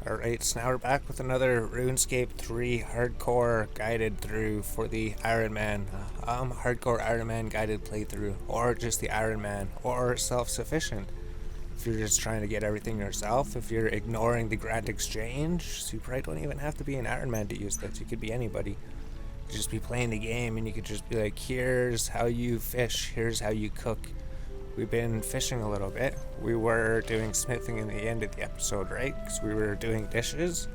Alright, so now we're back with another RuneScape 3 hardcore guided through for the Ironman. Hardcore Ironman guided playthrough, or just the Ironman, or self-sufficient. If you're just trying to get everything yourself, if you're ignoring the Grand Exchange, so you probably don't even have to be an Ironman to use this. You could be anybody. You could just be playing the game and you could just be like, here's how you fish, here's how you cook. We've been fishing a little bit. We were doing smithing in the end of the episode, right? Because we were doing dishes.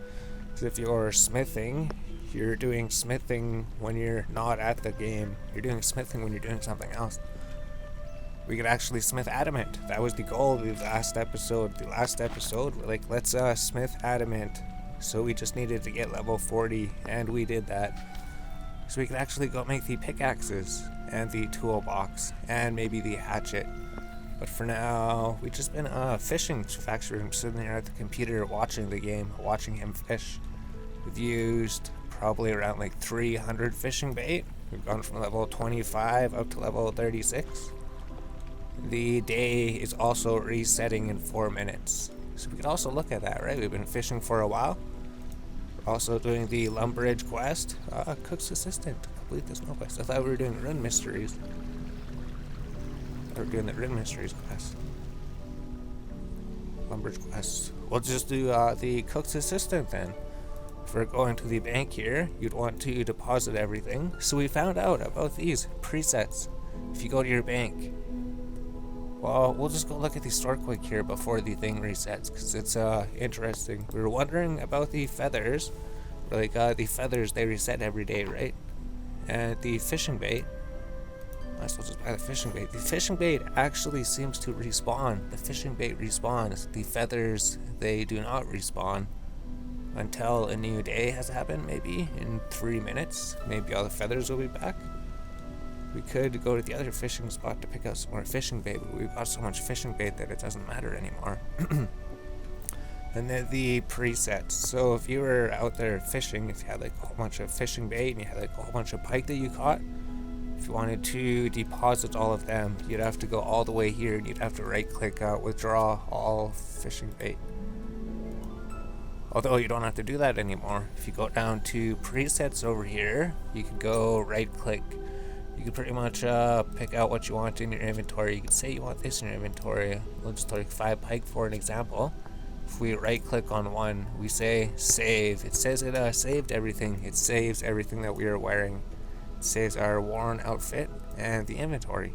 Because if you're smithing, you're doing smithing when you're not at the game. You're doing smithing when you're doing something else. We could actually smith adamant. That was the goal of the last episode. The last episode, we're like, let's smith adamant. So we just needed to get level 40, and we did that. So we could actually go make the pickaxes, and the toolbox, and maybe the hatchet. But for now, we've just been fishing. Factory room, sitting there at the computer watching the game, watching him fish. We've used probably around like 300 fishing bait. We've gone from level 25 up to level 36. The day is also resetting in 4 minutes. So we could also look at that, right? We've been fishing for a while. We're also doing the Lumbridge quest. Cook's assistant. Complete this no quest. I thought we were doing Rune mysteries. We're doing the Rune mysteries quest. Lumbridge quest. We'll just do the cook's assistant then. If we're going to the bank here, you'd want to deposit everything. So we found out about these presets. If you go to your bank, well, we'll just go look at the store quick here before the thing resets, because it's interesting. We were wondering about the feathers. We're like, the feathers, they reset every day, right? And the fishing bait, might as well just buy the fishing bait. The fishing bait actually seems to respawn. The fishing bait respawns. The feathers, they do not respawn until a new day has happened, maybe in 3 minutes. Maybe all the feathers will be back. We could go to the other fishing spot to pick up some more fishing bait, but we've got so much fishing bait that it doesn't matter anymore. And then the presets. So if you were out there fishing, if you had like a whole bunch of fishing bait and you had like a whole bunch of pike that you caught, if you wanted to deposit all of them, you'd have to go all the way here and you'd have to right click withdraw all fishing bait. Although you don't have to do that anymore. If you go down to presets over here, you can go right click. You can pretty much pick out what you want in your inventory. You can say you want this in your inventory. We'll just take 5 pike for an example. If we right click on one, we say save. It says it saved everything. It saves everything that we are wearing. It saves our worn outfit and the inventory.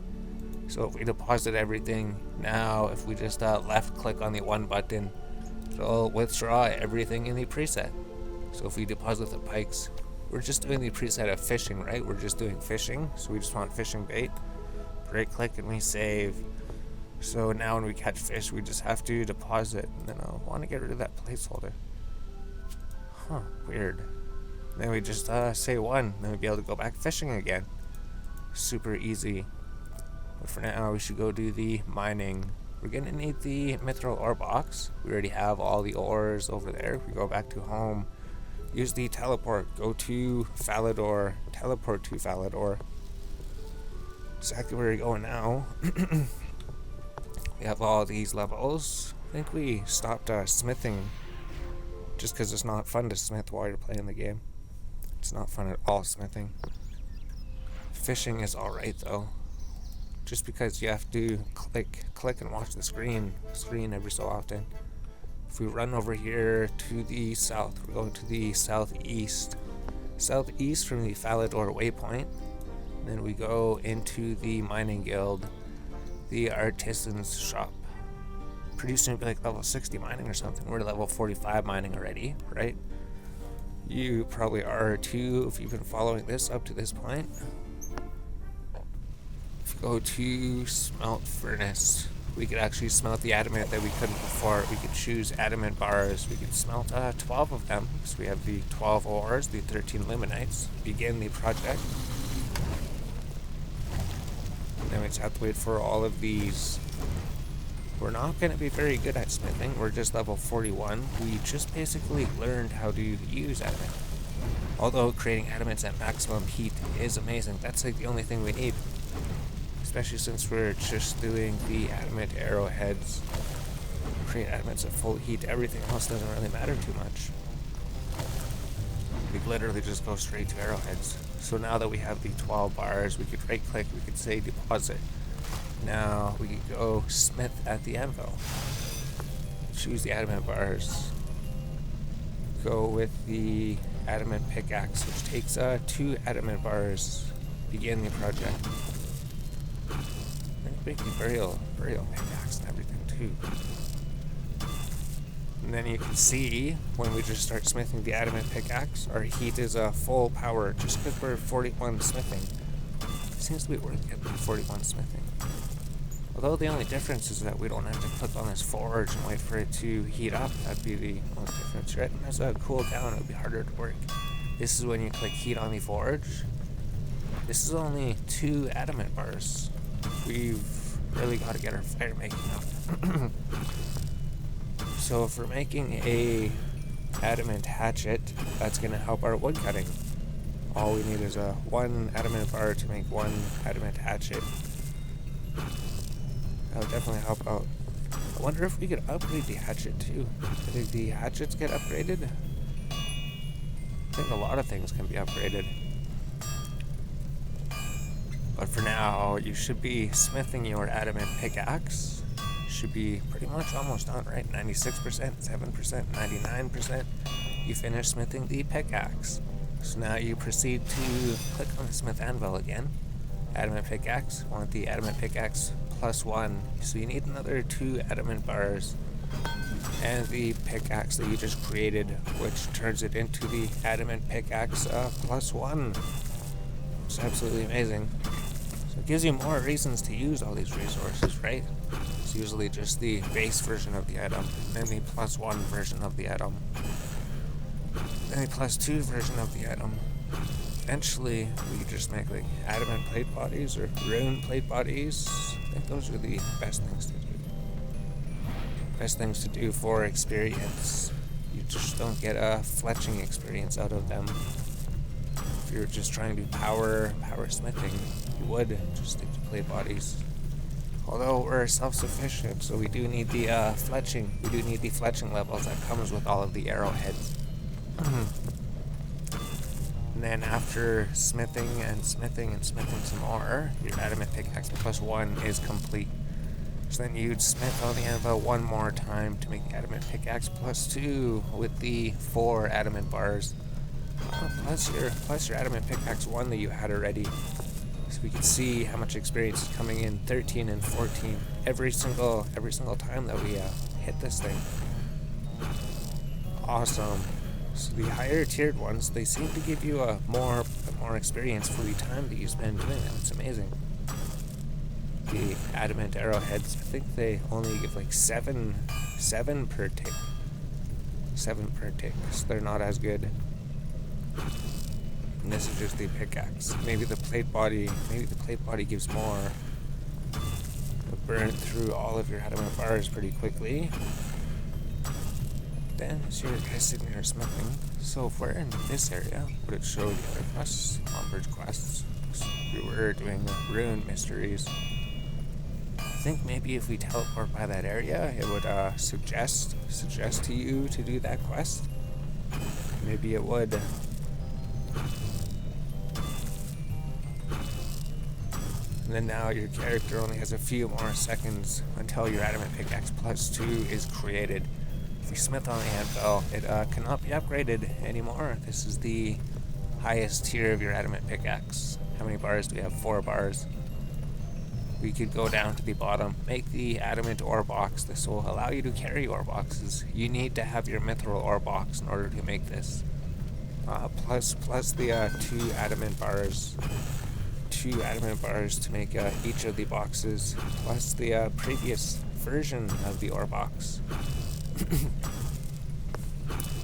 So if we deposit everything now, if we just left click on the one button, it'll withdraw everything in the preset. So if we deposit the pikes, we're just doing the preset of fishing, right? We're just doing fishing, so we just want fishing bait. Right click and we save. So now when we catch fish, we just have to deposit. And then I'll want to get rid of that placeholder. Huh, weird. Then we just say 1, then we'll be able to go back fishing again. Super easy. But for now, we should go do the mining. We're gonna need the mithril ore box. We already have all the ores over there. We go back to home. Use the teleport. Go to Falador. Teleport to Falador. Exactly where we're going now. We have all these levels. I think we stopped smithing just because it's not fun to smith while you're playing the game. It's not fun at all, smithing. Fishing is alright though. Just because you have to click and watch the screen every so often. If we run over here to the south, we're going to the southeast. Southeast from the Falador waypoint. Then we go into the mining guild, the artisan's shop. Pretty soon it'll be like level 60 mining or something. We're level 45 mining already, right? You probably are too if you've been following this up to this point. If you go to smelt furnace, we could actually smelt the adamant that we couldn't before. We could choose adamant bars. We could smelt 12 of them. So we have the 12 ores, the 13 luminites. Begin the project. And then we just have to wait for all of these. We're not going to be very good at smithing. We're just level 41. We just basically learned how to use adamant. Although creating adamants at maximum heat is amazing. That's like the only thing we need. Especially since we're just doing the adamant arrowheads. create adamants at full heat. Everything else doesn't really matter too much. We literally just go straight to arrowheads. So now that we have the 12 bars, we could right click, we could say deposit. Now we could go smith at the anvil. Choose the adamant bars. Go with the adamant pickaxe, which takes 2 adamant bars. Begin the project. Making burial pickaxe and everything too. And then you can see when we just start smithing the adamant pickaxe, our heat is full power just because we're 41 smithing. It seems to be worth getting 41 smithing. Although the only difference is that we don't have to click on this forge and wait for it to heat up. That'd be the only difference, right? And as a cool down, it would be harder to work. This is when you click heat on the forge. This is only 2 adamant bars. We've really got to get our fire making up. So if we're making a adamant hatchet, that's going to help our wood cutting. All we need is 1 adamant bar to make 1 adamant hatchet. That would definitely help out. I wonder if we could upgrade the hatchet too. Did the hatchets get upgraded? I think a lot of things can be upgraded. But for now, you should be smithing your adamant pickaxe. Should be pretty much almost done, right? 96%, 7%, 99%. You finish smithing the pickaxe. So now you proceed to click on the smith anvil again. Adamant pickaxe. Want the adamant pickaxe +1. So you need another 2 adamant bars. And the pickaxe that you just created, which turns it into the adamant pickaxe +1. It's absolutely amazing. So it gives you more reasons to use all these resources, right? It's usually just the base version of the item, then the +1 version of the item, then the +2 version of the item. Eventually, we could just make like adamant plate bodies or rune plate bodies. I think those are the best things to do. Best things to do for experience. You just don't get a fletching experience out of them. If you're just trying to power smithing, you would just stick to plate bodies. Although we're self-sufficient, so we do need the fletching. We do need the fletching levels that comes with all of the arrowheads. And then after smithing and smithing and smithing some more, your adamant pickaxe +1 is complete. So then you'd smith on the anvil 1 more time to make the adamant pickaxe +2 with the 4 adamant bars. Plus your adamant pickaxe 1 that you had already. So we can see how much experience is coming in 13 and 14 every single time that we hit this thing. Awesome. So the higher tiered ones, they seem to give you a more experience for the time that you spend doing them. It's amazing. The adamant arrowheads, I think they only give like 7 per tick. 7 per tick, so they're not as good. And this is just the pickaxe. Maybe the plate body gives more. It'll burn through all of your adamant bars pretty quickly. Then as you're sitting here smithing, so if we're in this area, would it show the other quests, Lombridge quests? So we were doing rune mysteries. I think maybe if we teleport by that area, it would suggest to you to do that quest. Maybe it would. And then now your character only has a few more seconds until your adamant pickaxe +2 is created. If you smith on the anvil, it cannot be upgraded anymore. This is the highest tier of your adamant pickaxe. How many bars do we have? 4 bars. We could go down to the bottom, make the adamant ore box. This will allow you to carry ore boxes. You need to have your mithril ore box in order to make this. Plus the 2 adamant bars. 2 adamant bars to make each of the boxes, plus the previous version of the ore box.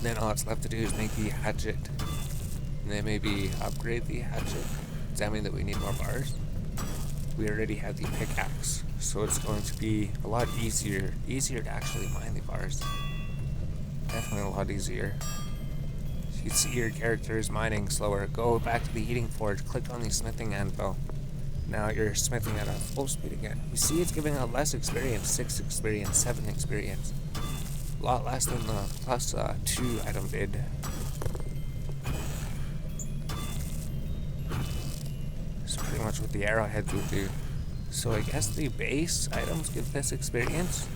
Then all that's left to do is make the hatchet, and then maybe upgrade the hatchet. Does that mean that we need more bars? We already have the pickaxe, so it's going to be a lot easier to actually mine the bars. Definitely a lot easier. So you can see your character is mining slower. Go back to the heating forge, click on the smithing anvil. Now you're smithing at a full speed again. You see it's giving out less experience, 6 experience, 7 experience. A lot less than the plus 2 item did. It's pretty much what the arrowheads would do. So I guess the base items give this experience.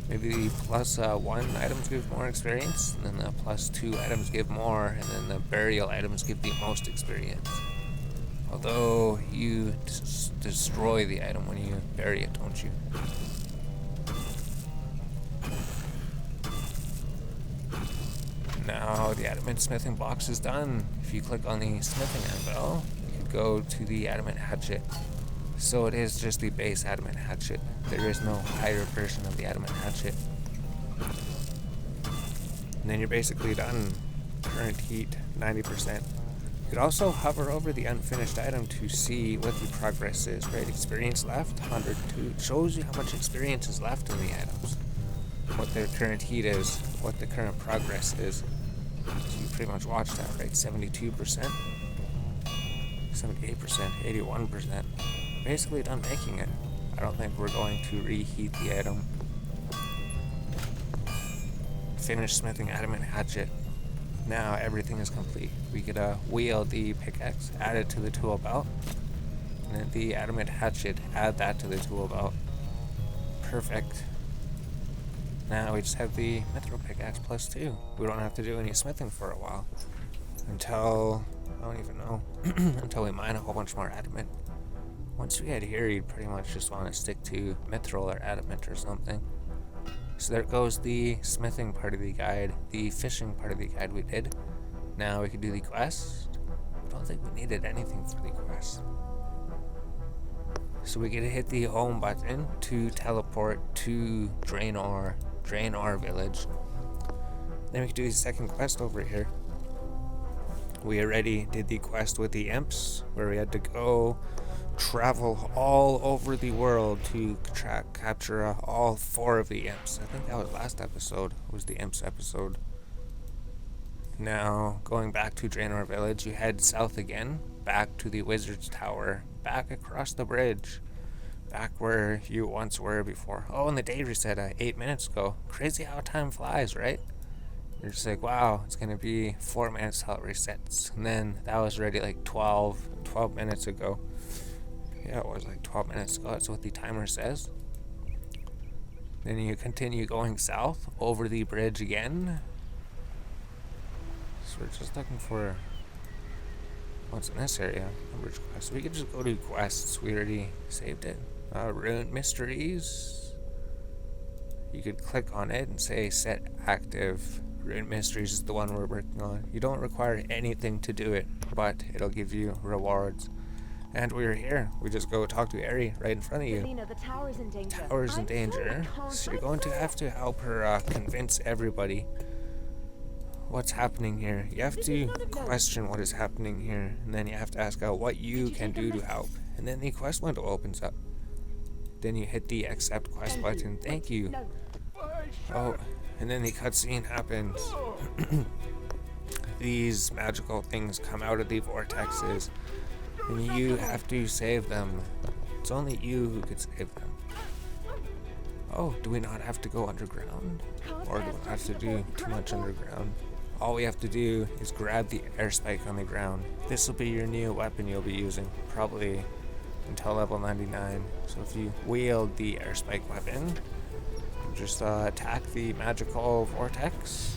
Maybe the plus 1 items give more experience, and then the plus 2 items give more, and then the burial items give the most experience. Although you destroy the item when you bury it, don't you? Now the adamant smithing box is done. If you click on the smithing anvil, you can go to the adamant hatchet. So it is just the base adamant hatchet. There is no higher version of the adamant hatchet. And then you're basically done. Current heat, 90%. You could also hover over the unfinished item to see what the progress is, right? Experience left, 102. It shows you how much experience is left in the items. What their current heat is, what the current progress is. So you pretty much watch that, right? 72%, 78%, 81%. Basically done making it. I don't think we're going to reheat the item. Finish smithing adamant hatchet. Now everything is complete. We could wield the pickaxe, add it to the tool belt, and then the adamant hatchet, add that to the tool belt. Perfect. Now we just have the mithril pickaxe plus 2. We don't have to do any smithing for a while. Until, I don't even know, until we mine a whole bunch more adamant. Once we get here, you'd pretty much just want to stick to mithril or adamant or something. So there goes the smithing part of the guide, the fishing part of the guide we did. Now we can do the quest. I don't think we needed anything for the quest. So we get to hit the home button to teleport to Draenor village. Then we can do the second quest over here. We already did the quest with the imps, where we had to go travel all over the world to capture all 4 of the imps. I think that was last episode, was the imps episode. Now, going back to Draenor village, you head south again, back to the wizard's tower, back across the bridge, back where you once were before. Oh, and the day reset 8 minutes ago. Crazy how time flies, right? You're just like, wow, it's gonna be 4 minutes till it resets. And then that was already like 12 minutes ago. Yeah, it was like 12 minutes ago. That's what the timer says. Then you continue going south over the bridge again. So we're just looking for what's in this area. Bridge quest. We could just go to quests. We already saved it. Rune mysteries. You could click on it and say set active. Rune mysteries is the one we're working on. You don't require anything to do it, but it'll give you rewards. And we're here. We just go talk to Ari right in front of you. Selena, the tower's in danger. Tower's in danger. So you're going to have to help her convince everybody what's happening here. You have to question what is happening here, and then you have to ask out what you can do to help. And then the quest window opens up. Then you hit the accept quest button. Thank you. Oh, and then the cutscene happens. These magical things come out of the vortexes, and you have to save them. It's only you who could save them. Oh, do we not have to go underground? Or do we have to do too much underground? All we have to do is grab the air spike on the ground. This will be your new weapon you'll be using, probably until level 99. So if you wield the air spike weapon, just attack the magical vortex.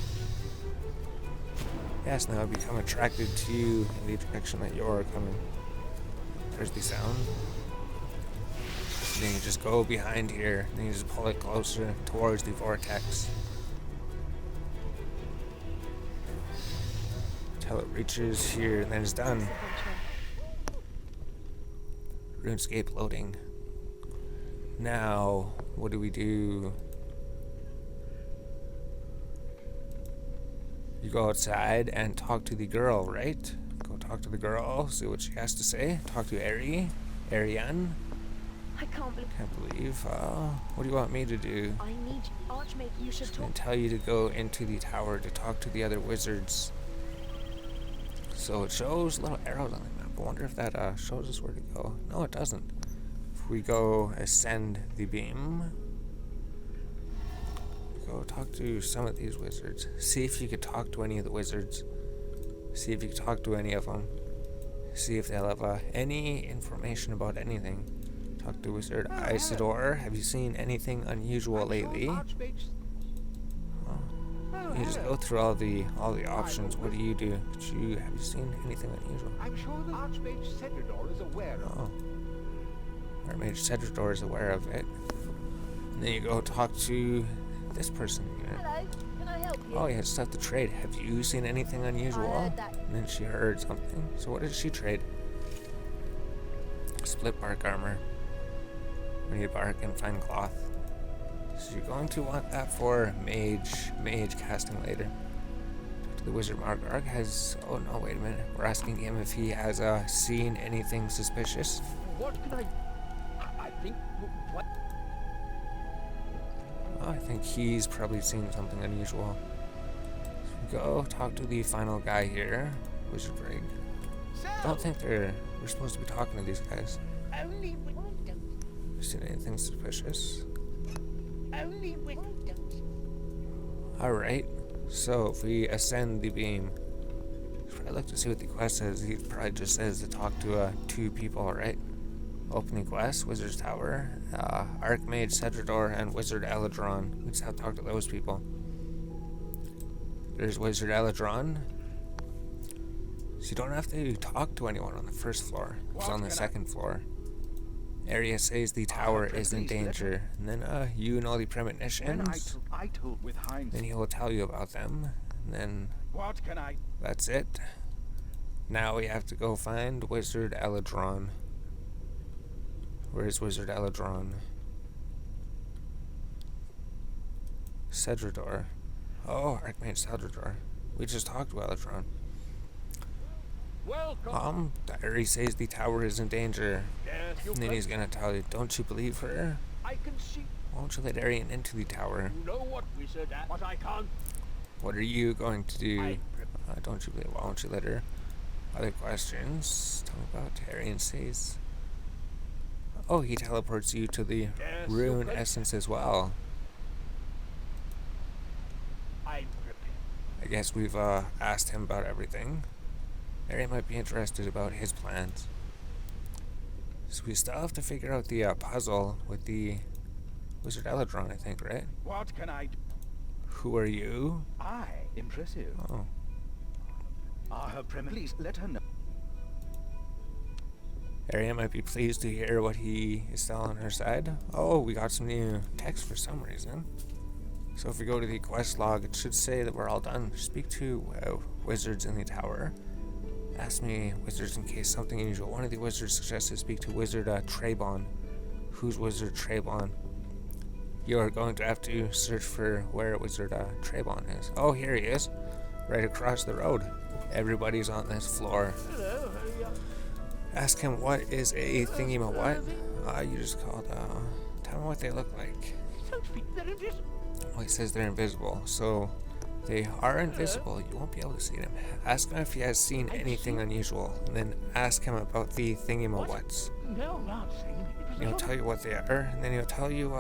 Yes, now become attracted to you in the direction that you're coming. There's the sound. And then you just go behind here, and you just pull it closer towards the vortex. Until it reaches here, and then it's done. Runescape loading. Now, what do we do? You go outside and talk to the girl, right? Go talk to the girl, see what she has to say. Talk to Ariane. I can't believe. What do you want me to do? I need Archmage. You should I'm talk. tell you to go into the tower to talk to the other wizards. So it shows little arrows on the map. I wonder if that shows us where to go. No, it doesn't. If we go ascend the beam, go talk to some of these wizards. See if you could talk to any of the wizards. See if you could talk to any of them. See if they'll have any information about anything. Talk to Wizard Isidore. Have you seen anything unusual lately? You just go through all the options. What do? Have you seen anything unusual? I'm sure the Archmage Cedrador is aware of it. Archmage Cedrador is aware of it. And then you go talk to this person here. Hello, can I help you? Oh, yeah, stuff to trade. Have you seen anything unusual? I heard that. And then she heard something. So what did she trade? Split bark armor. We need bark and fine cloth. So you're going to want that for mage casting later. Talk to the wizard Margarg has. Oh no, wait a minute. We're asking him if he has seen anything suspicious. What can I think. What? I think he's probably seen something unusual. So go talk to the final guy here, Wizard Rig. I don't think we're supposed to be talking to these guys. Only we don't. You seen anything suspicious? Only we don't. Alright, so if we ascend the beam, I'd like to see what the quest says. He probably just says to talk to 2 people, right? Opening quest, Wizard's Tower, Archmage Cedrador, and Wizard Eladron. We just have to talk to those people. There's Wizard Eladron. So you don't have to talk to anyone on the first floor. It's on the second floor. Area says the tower is in danger. And then you know the premonitions. I told with Heinz. Then he will tell you about them. And then What can I? that's it. Now we have to go find Wizard Eladron. Where's Wizard Eladron? Cedrador. Oh, Archmage Cedrador. We just talked to Eladron. Welcome. Diary says the tower is in danger. Yes, you And then he's gonna tell you, don't you believe her? I can see. Won't you let Arian into the tower? You know what wizard at? What I can't. What are you going to do? I Don't you believe? Why won't you let her? Other questions? Tell me about Arian says. Oh, he teleports you to the Yes, Rune you essence as well. I'm prepared. I guess we've asked him about everything. Arian might be interested about his plans. So we still have to figure out the puzzle with the Wizard Eladron, I think, right? What can I do? Who are you? Impressive. Oh. Her premier. Please let her know. Arian might be pleased to hear what he is still on her side. Oh, we got some new text for some reason. So if we go to the quest log, it should say that we're all done. Speak to wizards in the tower. Ask me wizards in case something unusual. One of the wizards suggested speak to Wizard Trebon. Who's Wizard Trebon? You are going to have to search for where Wizard Trebon is. Oh, here he is. Right across the road. Everybody's on this floor. Hello, Ask him what is a thingy-ma-what. You just called, tell me what they look like. Don't speak. They're invisible. Oh, he says they're invisible. So, they are invisible. You won't be able to see them. Ask him if he has seen anything unusual. And then ask him about the thingy-ma-whats. No, I'm not saying it. He'll tell you what they are. And then he'll tell you,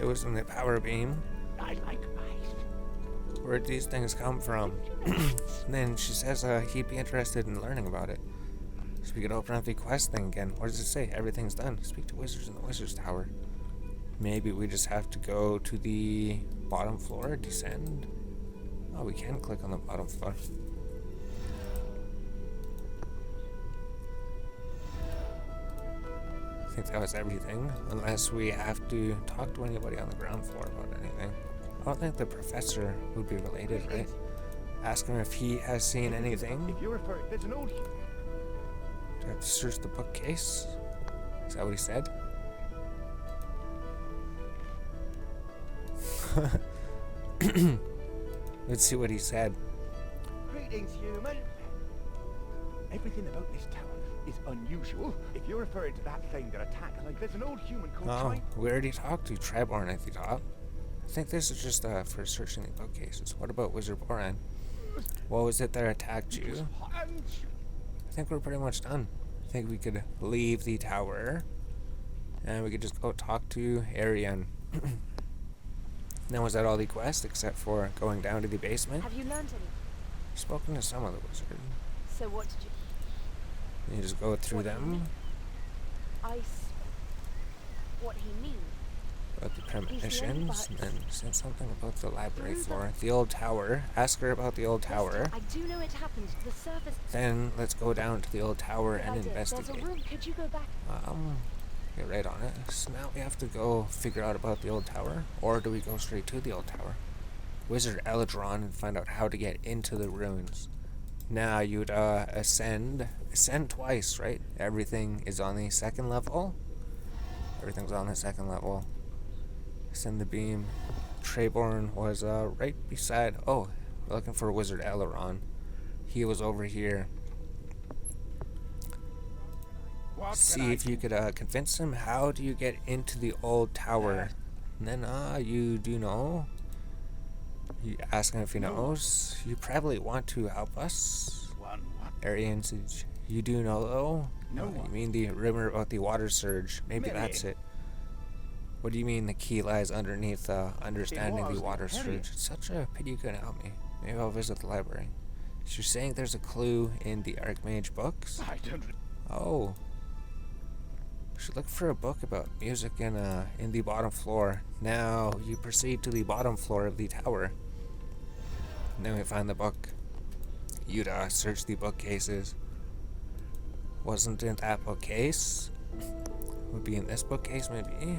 it was in the power beam. I like ice. Where'd these things come from? And then she says, he'd be interested in learning about it. So we could open up the quest thing again. What does it say? Everything's done. Speak to wizards in the wizard's tower. Maybe we just have to go to the bottom floor, descend. Oh, we can click on the bottom floor. I think that was everything, unless we have to talk to anybody on the ground floor about anything. I don't think the professor would be related, right? Ask him if he has seen anything. If you refer, there's an old. Do I have to search the bookcase? Is that what he said? Let's see what he said. Greetings, human. Everything about this tower is unusual. If you're referring to that thing that attacked, like there's an old human called Oh, we already talked to Treborn at the top. I think this is just for searching the bookcases. What about Wizard Boran? What was it that attacked you? I think we're pretty much done. I think we could leave the tower and we could just go talk to Arian. Now, was that all the quest except for going down to the basement? Have you learned any? Spoken to some of the wizard. So what did you... You just go through What do you them. mean? What he means? About the He's the only premonitions, and but- then said something about the library Through the- floor. The old tower. Ask her about the old tower. I do know it happened. The surface... Then let's go down to the old tower Good and idea. There's a investigate. room. Could you go back? Get right on it. So now we have to go figure out about the old tower, or do we go straight to the old tower? Wizard Eladron and find out how to get into the ruins. Now you'd ascend twice, right? Everything is on the second level. Everything's on the second level. Ascend the beam. Trayborn was right beside. Oh, we're looking for Wizard Eladron. He was over here. What See can I if you could convince him. How do you get into the old tower? And then you do know. You ask him if he knows. You probably want to help us. One, what? Arian says, you do know though? No You one. mean the rumor about the water surge? Maybe Maybe. that's it. What do you mean the key lies underneath understanding was the water Arian. surge? It's such a pity you couldn't help me. Maybe I'll visit the library. So you're saying there's a clue in the Archmage books? I don't... Oh. We should look for a book about music in the bottom floor. Now you proceed to the bottom floor of the tower. And then we find the book. You'd search the bookcases. Wasn't in that bookcase. Would be in this bookcase maybe.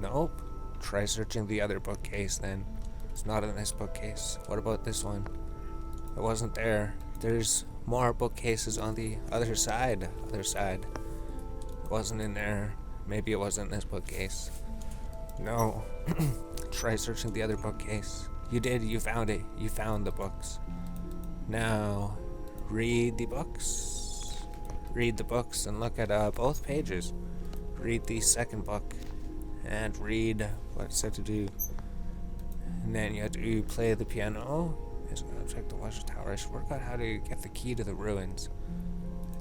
Nope. Try searching the other bookcase then. It's not in this bookcase. What about this one? It wasn't there. There's more bookcases on the other side. It wasn't in there. Maybe it wasn't in this bookcase. No. Try searching the other bookcase. You did. You found it. You found the books. Now, read the books. Read the books and look at both pages. Read the second book and read what it said to do. And then you have to play the piano. Just gonna check the watchtower. I should work out how to get the key to the ruins.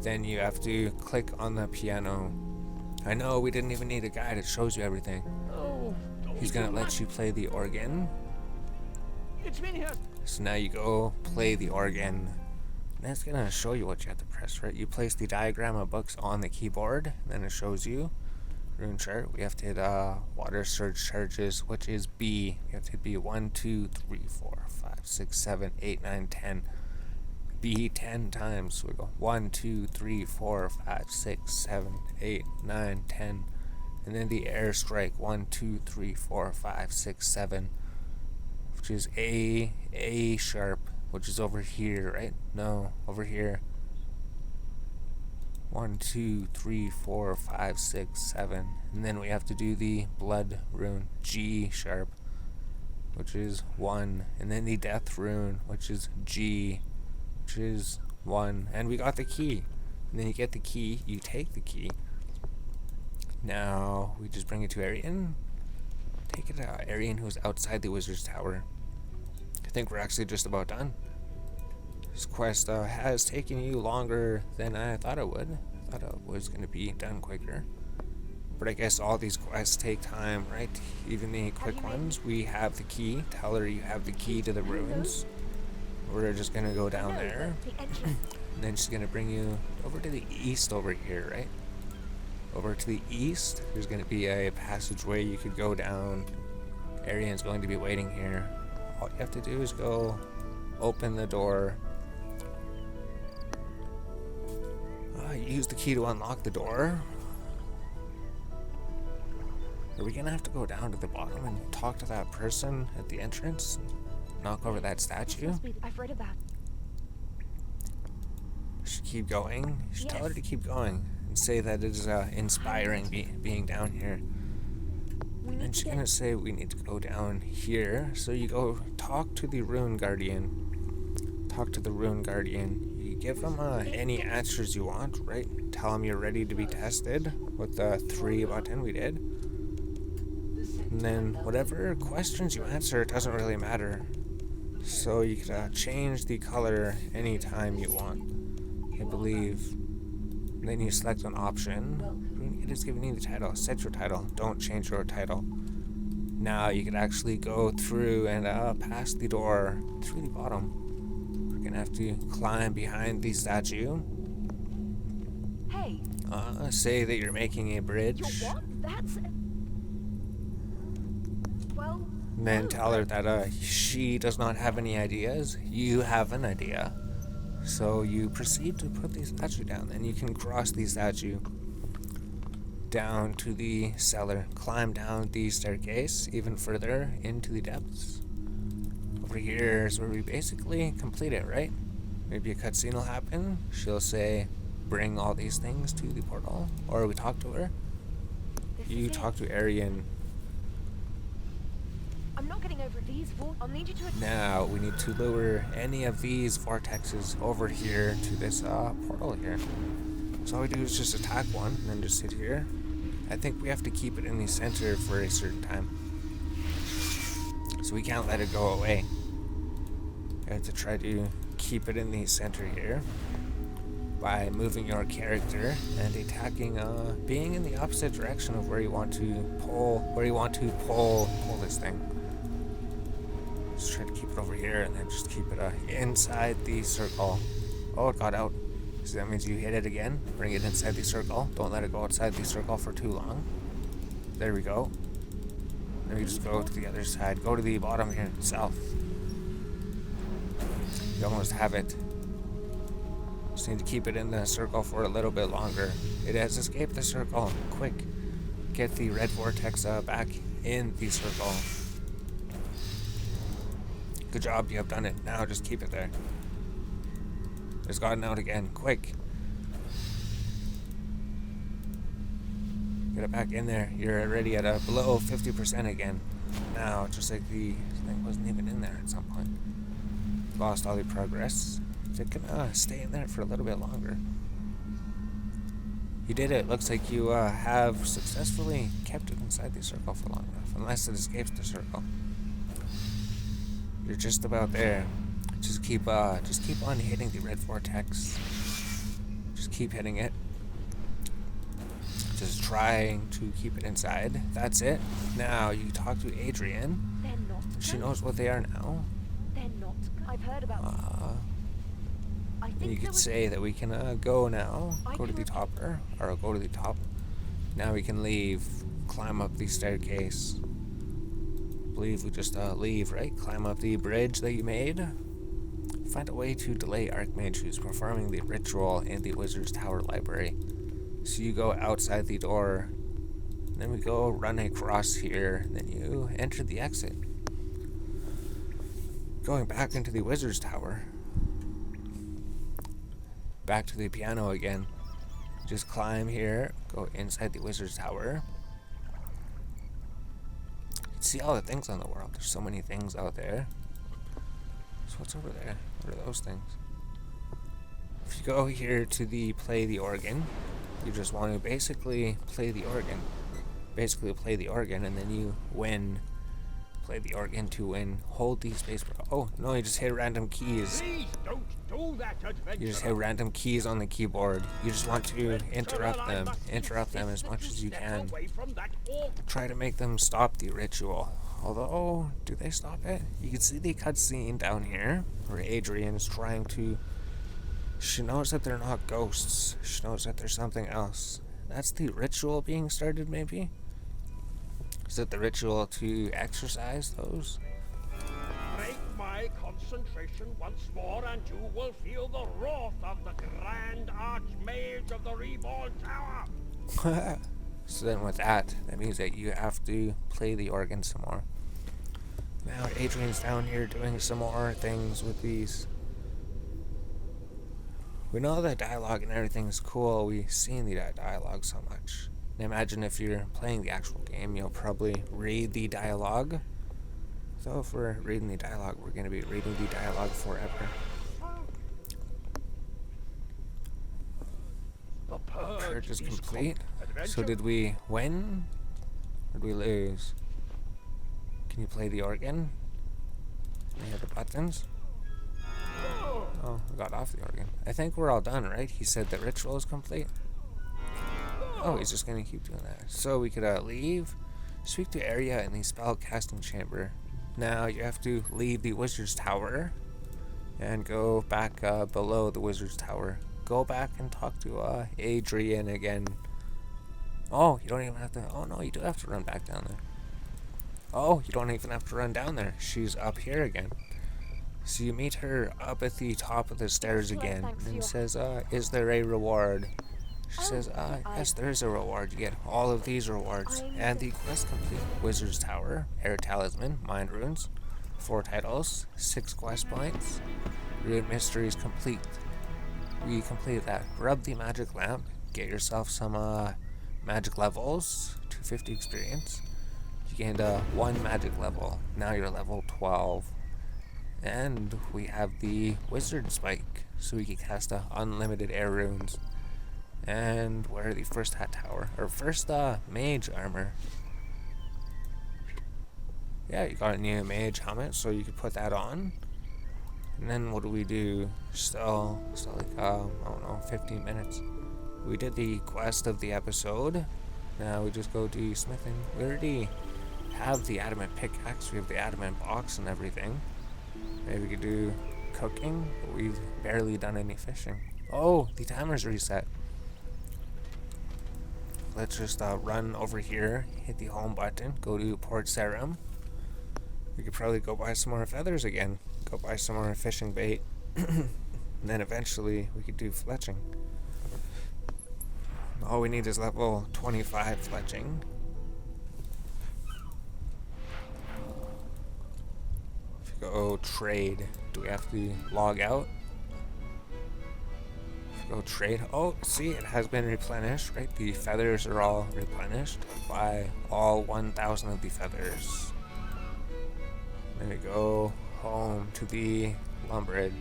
Then you have to click on the piano. I know we didn't even need a guide. It shows you everything. Oh, He's gonna let you play the organ. It's me here. So now you go play the organ. And it's gonna show you what you have to press, right? You place the diagram of books on the keyboard, and then it shows you rune chart. We have to hit water surge charges, which is B. You have to hit B 1, 2, 3, 4, 5, 6, 7, 8, 9, 10. B 10 times. So we go 1, 2, 3, 4, 5, 6, 7, 8, 9, 10. And then the air strike 1, 2, 3, 4, 5, 6, 7. Which is A sharp, which is over here, right? No, over here. 1, 2, 3, 4, 5, 6, 7. And then we have to do the blood rune, G sharp, which is 1. And then the death rune, which is G, which is 1. And we got the key. And then you get the key, you take the key. Now we just bring it to Arian. Take it to Arian, who's outside the wizard's tower. I think we're actually just about done. This quest has taken you longer than I thought it would. I thought it was going to be done quicker. But I guess all these quests take time, right? Even the quick ones. We have the key. Tell her you have the key to the ruins. We're just going to go down No, there. the entrance. And then she's going to bring you over to the east over here, right? Over to the east. There's going to be a passageway you could go down. Arian's going to be waiting here. All you have to do is go open the door. Use the key to unlock the door. Are we gonna have to go down to the bottom and talk to that person at the entrance? Knock over that This statue? must be... I've read about... Should keep going. You should tell her Yes. to keep going and say that it is inspiring being down here. We need And to she's get... gonna say we need to go down here. So you go talk to the Rune Guardian. Talk to the Rune Guardian. You give him any answers you want, right? Tell him you're ready to be tested with the 3 about 10 we did. And then whatever questions you answer, it doesn't really matter. So you can change the color anytime you want, I believe. And then you select an option. It is giving you the title. Set your title. Don't change your title. Now you can actually go through and pass the door through the bottom. We're gonna have to climb behind the statue. Hey, Say that you're making a bridge. you're what? That's... Well... And then no, tell her that she does not have any ideas. You have an idea. So you proceed to put the statue down. Then you can cross the statue down to the cellar. Climb down the staircase even further into the depths. Over here is where we basically complete it, right? Maybe a cutscene will happen. She'll say, bring all these things to the portal. Or we talk to her. this You is talk it. to Arian. I'm not getting over these I'll need you to... Now we need to lure any of these vortexes over here to this portal here. So all we do is just attack one and then just sit here. I think we have to keep it in the center for a certain time. So we can't let it go away. We have to try to keep it in the center here by moving your character and attacking, being in the opposite direction of where you want to pull this thing. Just try to keep it over here and then just keep it inside the circle. Oh, it got out. So that means you hit it again. Bring it inside the circle. Don't let it go outside the circle for too long. There we go. Then we just go to the other side. Go to the bottom here, south. You almost have it. Just need to keep it in the circle for a little bit longer. It has escaped the circle. Quick. Get the red vortex back in the circle. Good job, you have done it. Now just keep it there. It's gotten out again. Quick. Get it back in there. You're already at below 50% again. Now, just like the thing wasn't even in there at some point. Lost all the progress. If it can stay in there for a little bit longer. You did it. Looks like you have successfully kept it inside the circle for long enough. Unless it escapes the circle. You're just about there. Just keep on hitting the red vortex. Just keep hitting it. Just trying to keep it inside. That's it. Now you talk to Adrian. They're not... She knows what they are now. They're not... I've heard about... I And think you there could was... say that we can go now. I Go to can the repeat- topper. Or go to the top. Now we can leave. Climb up the staircase. I believe we just leave, right? Climb up the bridge that you made. Find a way to delay Archmage who's performing the ritual in the Wizard's Tower Library. So you go outside the door, then we go run across here, then you enter the exit. Going back into the Wizard's Tower. Back to the piano again. Just climb here, go inside the Wizard's Tower. See all the things on the world. There's so many things out there. So what's over there? What are those things? If you go here to the play the organ, you just want to basically play the organ. Basically play the organ and then you win. Play the organ to win. Hold the space bar. Oh, no, you just hit random keys. Please don't do that, adventurer. You just hit random keys on the keyboard. You just want to interrupt them. Interrupt them as much as you can. Try to make them stop the ritual. Although, do they stop it? You can see the cutscene down here where Adrian is trying to... She knows that they're not ghosts. She knows that there's something else. That's the ritual being started, maybe? Is it the ritual to exorcise those? Break my concentration once more, and you will feel the wrath of the Grand Archmage of the Reborn Tower. So then with that means that you have to play the organ some more. Now Adrian's down here doing some more things with these. We know that dialogue and everything is cool. We've seen the dialogue so much. And imagine if you're playing the actual game, you'll probably read the dialogue. So if we're reading the dialogue, we're going to be reading the dialogue forever. The Purge is complete. complete. So did we win? Or did we lose? Can you play the organ? Any of the buttons? Oh, we got off the organ. I think we're all done, right? He said the ritual is complete. Oh, he's just gonna keep doing that. So we could leave. Speak to area in the spell casting chamber. Now you have to leave the wizard's tower and go back below the wizard's tower. Go back and talk to Adrian again. Oh, you don't even have to. Oh no, you do have to run back down there. Oh, you don't even have to run down there. She's up here again. So you meet her up at the top of the stairs again and says, is there a reward? She says, yes, there is a reward. You get all of these rewards. And the quest complete. Wizard's Tower, Air Talisman, Mind Runes, 4 titles, 6 quest points. Rune Mysteries complete. We completed that. Rub the magic lamp. Get yourself some magic levels. 250 experience. You gained 1 magic level. Now you're level 12. And we have the Wizard Spike. So we can cast unlimited air runes. And wear the first hat tower. Or first mage armor. Yeah, you got a new mage helmet, so you could put that on. And then what do we do? Still like, I don't know, 15 minutes. We did the quest of the episode. Now we just go do smithing. We already have the adamant pickaxe. We have the adamant box and everything. Maybe we could do cooking, but we've barely done any fishing. Oh, the timer's reset. Let's just run over here, hit the home button, go to Port Sarum. We could probably go buy some more feathers again. Go buy some more fishing bait. And then eventually we could do fletching. All we need is level 25 fletching. If we go trade, do we have to log out? If we go trade, oh, see, it has been replenished, right? The feathers are all replenished. Buy all 1,000 of the feathers. Then we go home to the lumberage.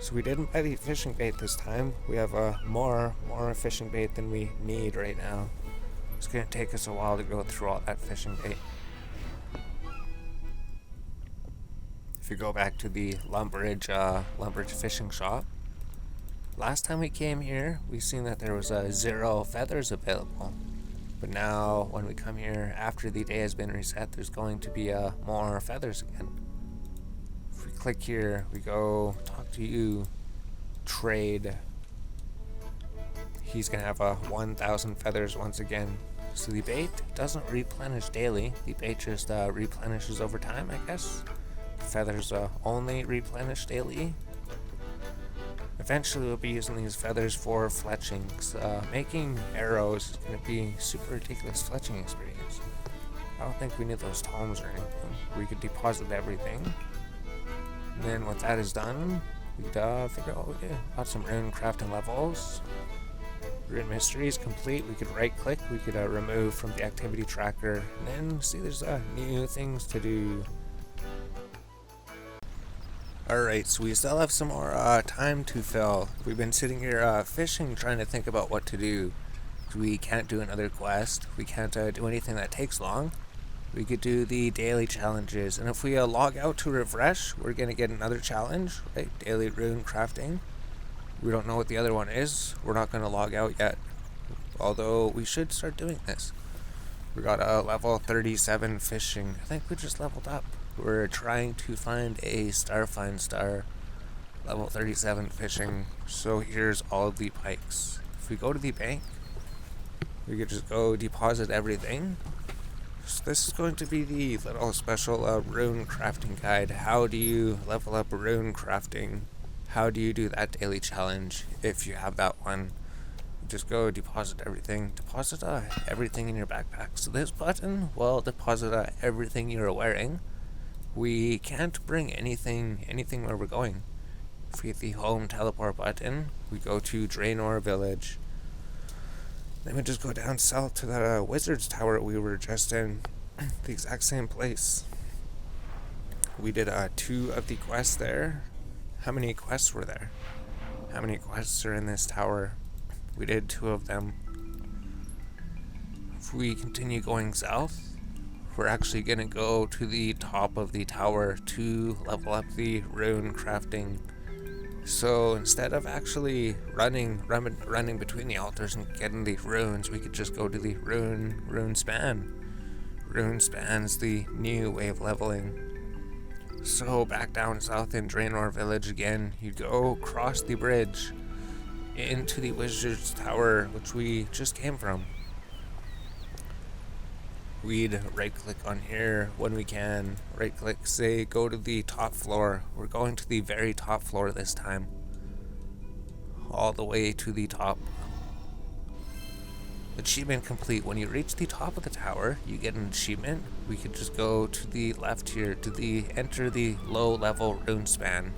So we didn't buy the fishing bait this time. We have more fishing bait than we need right now. It's gonna take us a while to go through all that fishing bait. If you go back to the lumberage fishing shop, last time we came here, we seen that there was 0 feathers available. But now, when we come here after the day has been reset, there's going to be more feathers again. If we click here, we go talk to you, trade. He's gonna have 1,000 feathers once again. So the bait doesn't replenish daily. The bait just replenishes over time, I guess. The feathers only replenish daily. Eventually we'll be using these feathers for fletching. Making arrows is going to be super ridiculous fletching experience. I don't think we need those tomes or anything. We could deposit everything. And then once that is done, we could figure out what we do. Got some Runecrafting levels. Rune Mysteries complete. We could right click. We could remove from the activity tracker. And then see there's new things to do. Alright, so we still have some more time to fill. We've been sitting here fishing, trying to think about what to do. We can't do another quest. We can't do anything that takes long. We could do the daily challenges. And if we log out to refresh, we're going to get another challenge, right? Daily rune crafting. We don't know what the other one is. We're not going to log out yet. Although we should start doing this. We got a level 37 fishing. I think we just leveled up. We're trying to find a find star, level 37 fishing. So here's all of the pikes. If we go to the bank, we could just go deposit everything. So this is going to be the little special rune crafting guide. How do you level up rune crafting? How do you do that daily challenge if you have that one? Just go deposit everything. Deposit everything in your backpack. So this button will deposit everything you're wearing. We can't bring anything where we're going. If we hit the home teleport button, we go to Draenor Village. Then we just go down south to that wizard's tower we were just in. The exact same place. We did 2 of the quests there. How many quests were there? How many quests are in this tower? We did 2 of them. If we continue going south, we're actually going to go to the top of the tower to level up the rune crafting. So instead of actually running between the altars and getting the runes, we could just go to the rune span. Rune span's the new way of leveling. So back down south in Draenor Village again, you go across the bridge into the Wizard's Tower, which we just came from. We'd right click on here when we can. Right click, say go to the top floor. We're going to the very top floor this time. All the way to the top. Achievement complete. When you reach the top of the tower, you get an achievement. We could just go to the left here to enter the low level rune span.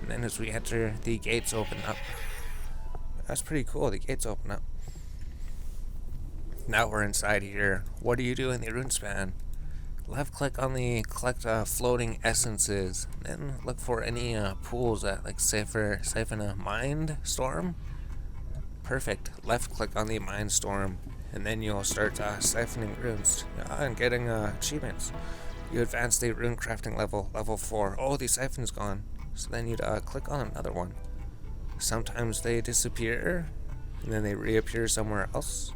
And then as we enter, the gates open up. That's pretty cool, the gates open up. Now we're inside here. What do you do in the rune span? Left click on the collect floating essences. Then look for any pools that like siphon a mind storm. Perfect. Left click on the mind storm, and then you'll start siphoning runes and getting achievements. You advance the runecrafting level 4. Oh, the siphon's gone. So then you'd click on another one. Sometimes they disappear, and then they reappear somewhere else.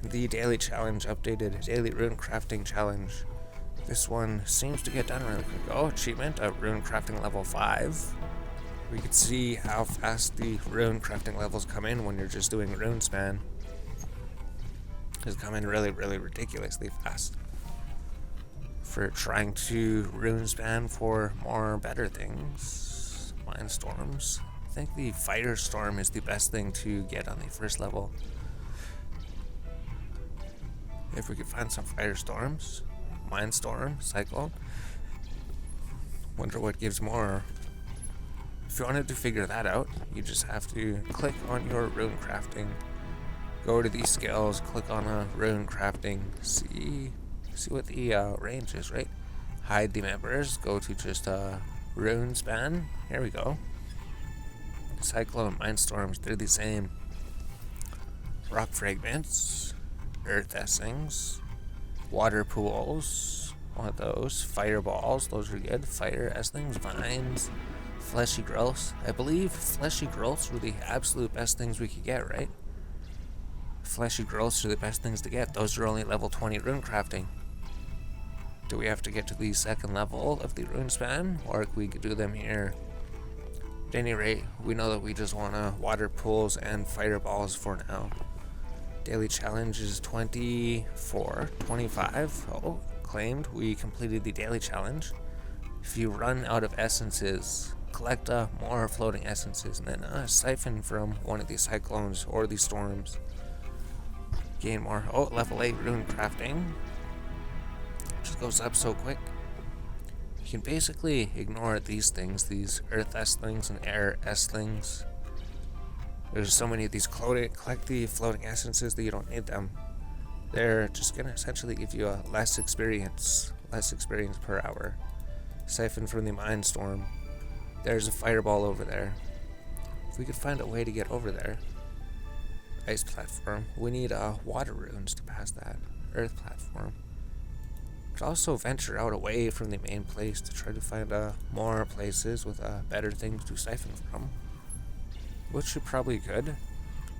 The daily challenge updated. Daily runecrafting challenge. This one seems to get done really quick. Oh, achievement of runecrafting level 5. We could see how fast the runecrafting levels come in when you're just doing rune span. It's come in really, really ridiculously fast. For trying to rune span for more better things. Mind storms. I think the firestorm is the best thing to get on the first level. If we could find some firestorms, mindstorm, cyclone. Wonder what gives more. If you wanted to figure that out, you just have to click on your rune crafting. Go to these skills, click on a rune crafting, see what the range is, right? Hide the members, go to just rune span. Here we go. Cyclone, mindstorms, they're the same. Rock fragments, earth essence, water pools, want those. Fireballs, those are good. Fire essence, vines, fleshy growths. I believe fleshy growths were the absolute best things we could get, right? Fleshy growths are the best things to get. Those are only level 20 rune crafting. Do we have to get to the second level of the rune span, or we could do them here? At any rate, we know that we just want water pools and fireballs for now. Daily challenge is 24, 25. Oh, claimed. We completed the daily challenge. If you run out of essences, collect more floating essences and then siphon from one of these cyclones or these storms. Gain more. Oh, level 8 rune crafting. Just goes up so quick. You can basically ignore these things, these earth S-things and air S-things. There's so many of these. Collect the floating essences that you don't need them. They're just gonna essentially give you less experience per hour. Siphon from the mind storm. There's a fireball over there. If we could find a way to get over there. Ice platform. We need water runes to pass that. Earth platform. Could also venture out away from the main place to try to find more places with better things to siphon from. Which we probably could,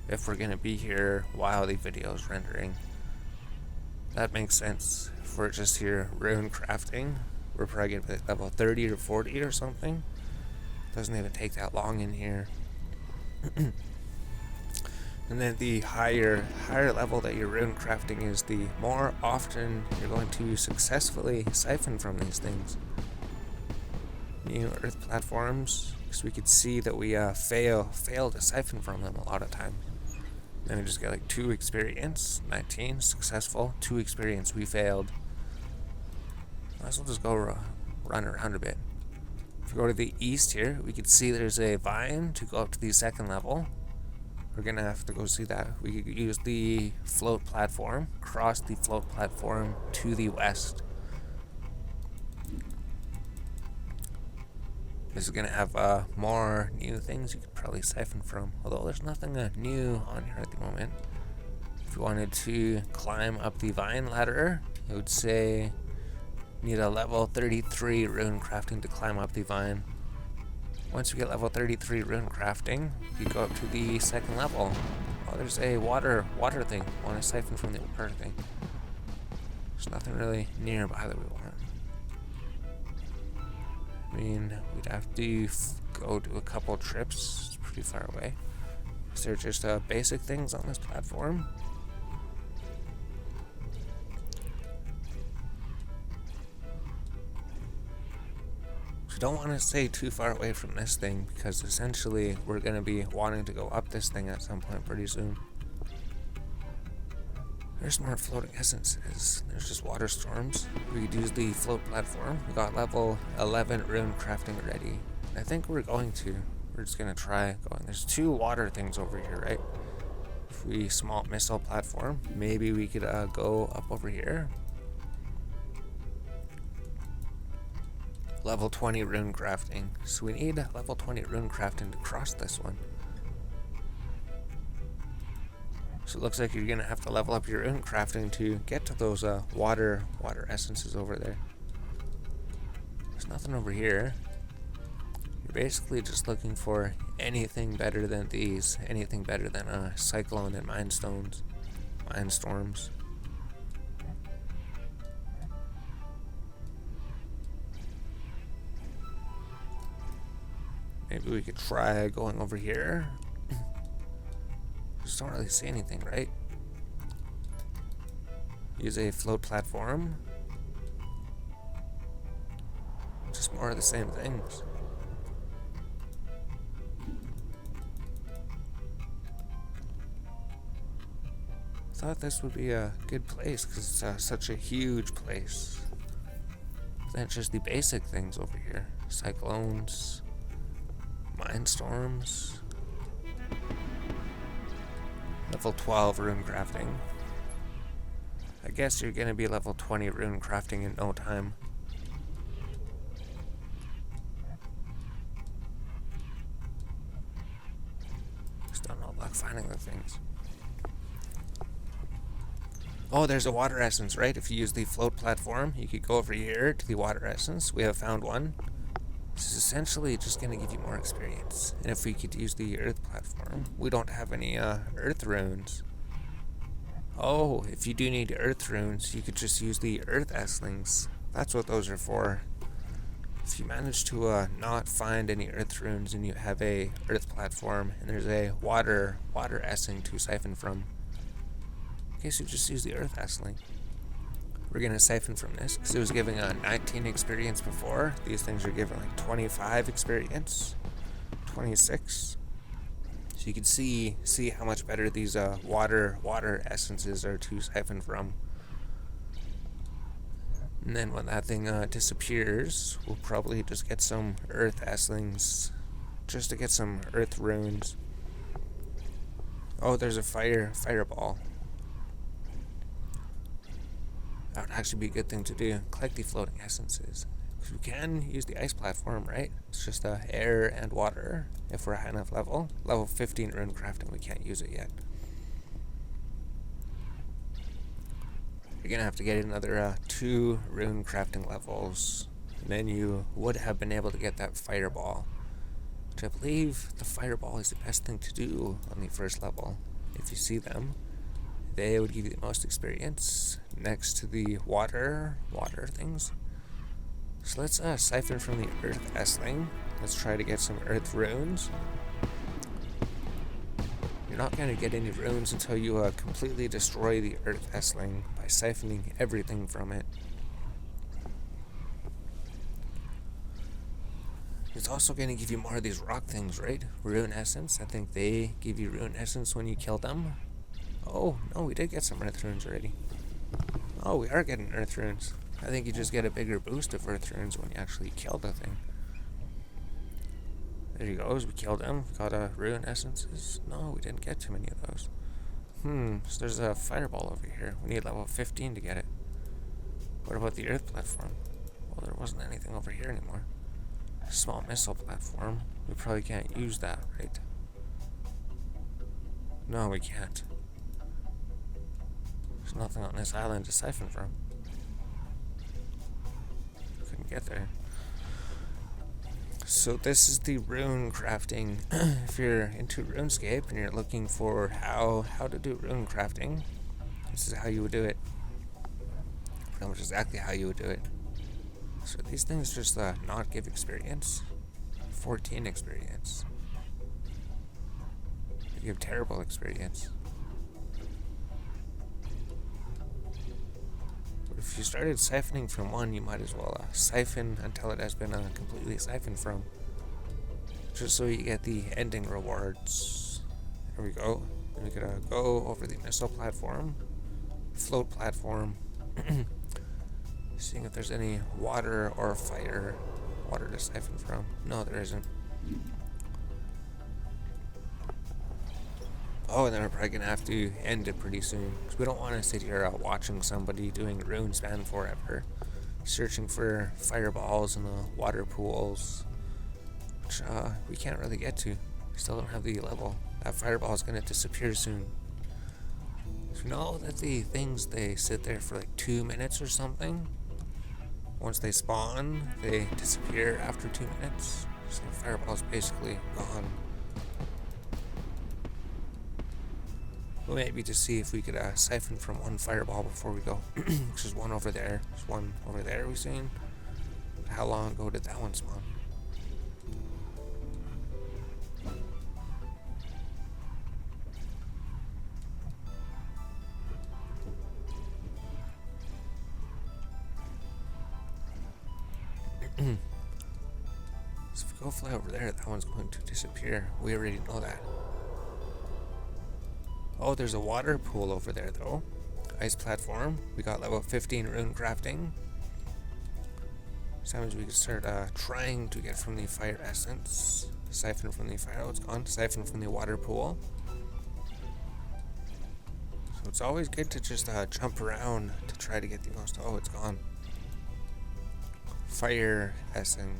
if we're gonna be here while the video is rendering. That makes sense. If we're just here rune crafting, we're probably gonna be level 30 or 40 or something. Doesn't even take that long in here. And then the higher level that you're rune crafting is, the more often you're going to successfully siphon from these things. New earth platforms, because we could see that we fail to siphon from them a lot of time. Then we just get like 2 experience, 19 successful, 2 experience, we failed. Might as well just go run around a bit. If we go to the east here, we can see there's a vine to go up to the second level. We're gonna have to go see that. We could use the float platform, cross the float platform to the west. This is gonna have more new things you could probably siphon from, although there's nothing new on here at the moment. If you wanted to climb up the vine ladder, it would say need a level 33 rune crafting to climb up the vine. Once we get level 33 Runecrafting, you go up to the second level. Oh, there's a water thing. I want to siphon from the water thing. There's nothing really nearby that we want. I mean, we'd have to go do a couple trips. It's pretty far away. Is there just basic things on this platform? So don't want to stay too far away from this thing, because essentially we're going to be wanting to go up this thing at some point pretty soon. There's more floating essences. There's just water storms. We could use the float platform. We got level 11 rune crafting ready. I think we're just going to try going. There's 2 water things over here, right? If we small missile platform, maybe we could go up over here. Level 20 rune crafting. So we need level 20 rune crafting to cross this one. So it looks like you're gonna have to level up your rune crafting to get to those water essences over there. There's nothing over here. You're basically just looking for anything better than these. Anything better than cyclone and mindstorms. Maybe we could try going over here. Just don't really see anything, right? Use a float platform. Just more of the same things. Thought this would be a good place because it's such a huge place. That's just the basic things over here. Cyclones, mindstorms. Level 12 rune crafting. I guess you're gonna be level 20 rune crafting in no time. Just don't know luck finding the things. Oh, there's a water essence, right? If you use the float platform, you could go over here to the water essence. We have found one. This is essentially just going to give you more experience. And if we could use the earth platform, we don't have any earth runes. Oh, if you do need earth runes, you could just use the earth esslings. That's what those are for. If you manage to not find any earth runes and you have a earth platform and there's a water essling to siphon from, I guess you just use the earth essling. We're going to siphon from this because it was giving 19 experience before. These things are giving like 25 experience, 26. So you can see how much better these water essences are to siphon from. And then when that thing disappears, we'll probably just get some earth esslings just to get some earth runes. Oh, there's a fireball. That would actually be a good thing to do. Collect the floating essences. Because we can use the ice platform, right? It's just air and water if we're a high enough level. Level 15 rune crafting, we can't use it yet. You're going to have to get another 2 rune crafting levels. And then you would have been able to get that fireball. Which I believe the fireball is the best thing to do on the first level. If you see them, they would give you the most experience next to the water things. So let's siphon from the earth essling. Let's try to get some earth runes. You're not going to get any runes until you completely destroy the earth essling by siphoning everything from it. It's also going to give you more of these rock things, right? Rune essence. I think they give you rune essence when you kill them. Oh, no, we did get some earth runes already. Oh, we are getting earth runes. I think you just get a bigger boost of earth runes when you actually kill the thing. There you go, we killed him. Got rune essences. No, we didn't get too many of those. So there's a fireball over here. We need level 15 to get it. What about the earth platform? Well, there wasn't anything over here anymore. Small missile platform. We probably can't use that, right? No, we can't. There's nothing on this island to siphon from. Couldn't get there. So this is the rune crafting. If you're into Runescape and you're looking for how to do rune crafting, this is how you would do it. Pretty much exactly how you would do it. So these things just not give experience. 14 experience. You have terrible experience. But if you started siphoning from one, you might as well siphon until it has been completely siphoned from. Just so you get the ending rewards. There we go. And we could go over the missile platform, float platform, seeing if there's any water or fire. Water to siphon from. No, there isn't. Oh, and then we're probably gonna have to end it pretty soon, because we don't want to sit here watching somebody doing Runespan forever, searching for fireballs in the water pools, which we can't really get to. We still don't have the level. That fireball is gonna disappear soon. So you know that the things, they sit there for like 2 minutes or something. Once they spawn, they disappear after 2 minutes. So the fireball's basically gone. We'll maybe just see if we could siphon from one fireball before we go. There's one over there. There's one over there we've seen. How long ago did that one spawn? So if we go fly over there, that one's going to disappear. We already know that. Oh, there's a water pool over there though. Ice platform. We got level 15 Runecrafting. So that means we can start trying to get from the fire essence. Siphon from the fire. Oh, it's gone. Siphon from the water pool. So it's always good to just jump around to try to get the most. Oh, it's gone. Fire essence.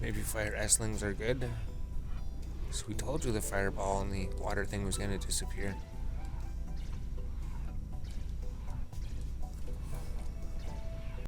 Maybe fire esslings are good. So we told you the fireball and the water thing was going to disappear.